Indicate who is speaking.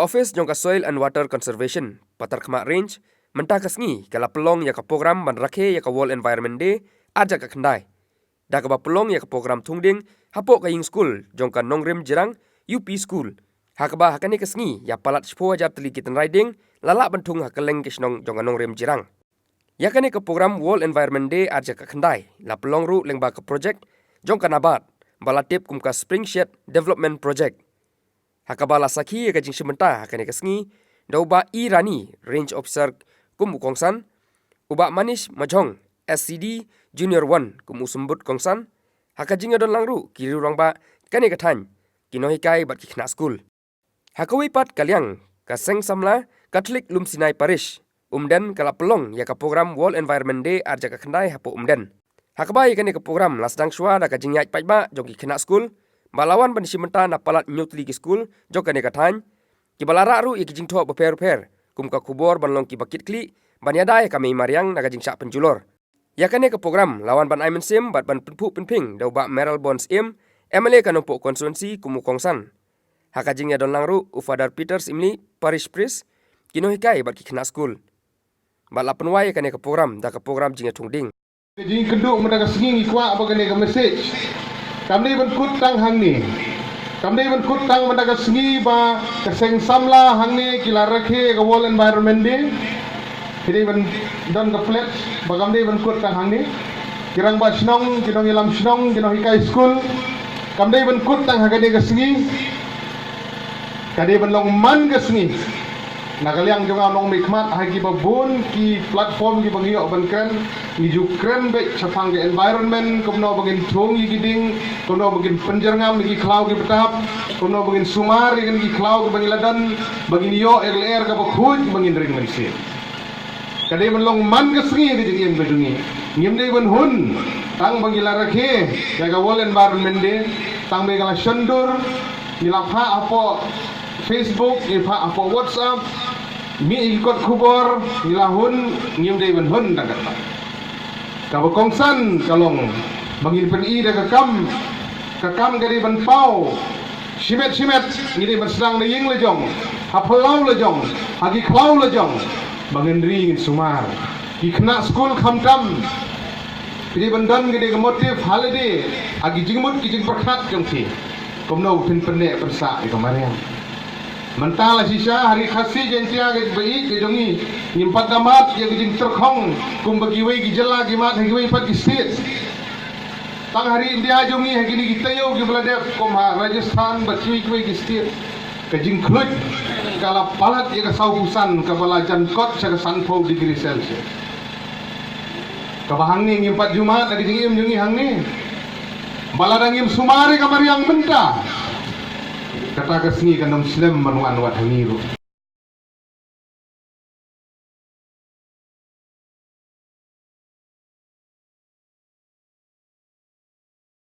Speaker 1: Office jong ka Soil and Water Conservation Patar Khma Range mentah kasngi kala pelong ya ka program ban rakhe ya ka World Environment Day aja ka khandai. Da ka ba pelong ya ka program thungding hapo ka ying school jong ka Nongrim Jirang UP School. Hakaba hakane kasngi ya palat shpo ajar teli kitan riding lala bantung hakaleng kisnong jong ka Nongrim Jirang. Ya kane ka program World Environment Day aja ka khandai la pelong ru lengba ka project jong ka nabat balatip kum ka Spring Shed Development Project. Hakabala sakhi ka jing simenta hakane kasngi dauba Irani Range Officer kum kongsan uba Manish Majong SCD Junior 1 kum usumbut kongsan hakajing adon langru kiri rongba kane kathan kinohikai bat kikhna school hakawi pat kalyang ka seng samla Catholic Lumsinai Parish umden kala pelong ya ka program World Environment Day arja ka khandai hapo umden hakabai kane ka program lasdang shwa da ka jingyat paitba jogi khna school Balawan ban simenta na palat nyutli ki school jokane kathan ki balara ru iki jing tho beper kum ka kubor ban long ki bakit kli ban yadai kami mariang na jing sak penjulor yakane ka program lawan ban aimen sim bat ban penpu penping dau ba Meryl Bonds MLA kanompo konstituensi kumu kongsan hakajing ya don langru ufadar Peters Imli Parish Priest kino hikai bat ki khna school bala penwai kane ka program da ka program jing thungding
Speaker 2: jing keduk mendaga singing ikwa apa kane ka message kami benkut tang hang ni kami benkut tang mendaga sengi ba keseng samla hang ni kila rakhe ka World Environment Day kini ben don ka flat ba kami benkut tang hang ni kirang ba snong kinong ilam snong kinong hikai school kami benkut tang hagane ka sengi kadi ben long man ka sengi nakaliang jonga long mikmat hagi babun ki platform ki bangio ban kren ni ju kren be chafang ke environment komno bagin thong gi giding komno bagin penjerngam gi klau gi betap komno bagin sumar gi klau gi bangiladan bagin yo er ka bakhuj bangin ring mensi kade ban long man ke sri gi jing bedungi ngim dei ban hun tang bangila rakhe ya ga World Environment Day tang be gala shandur nila pha apo Facebook ni pha apo WhatsApp mi ikut kubor nilahun ngim dei ban hun dagat ka kongsan kalong bangin pen I da kakam gadi ban pau simet ngidi ban sedang na ying lejong hapelau lejong hagi klau lejong bangin ring sumar ikna school khamtam pidi ban don gadi motif holiday agi jingmut ki jing perkhat jongti komno pin penne persa ikamariam mentala sisa hari khasi jentia ke bai ke jongi nimpat damat ye gijing terkhong kum bagi wei gijela gimat hagi wei pat state tang hari india jongi hagi ni gitayo gi beladep kum ha Rajasthan bacui wei gi state ke jing khlut kala palat ye ka sausan ka balajan kot sa 30 degree celsius ka bahang ni ngimpat jumat hagi jing im jongi hang ni baladangim sumari kamariang menta kata kesini kan Muslim menuan wat haniru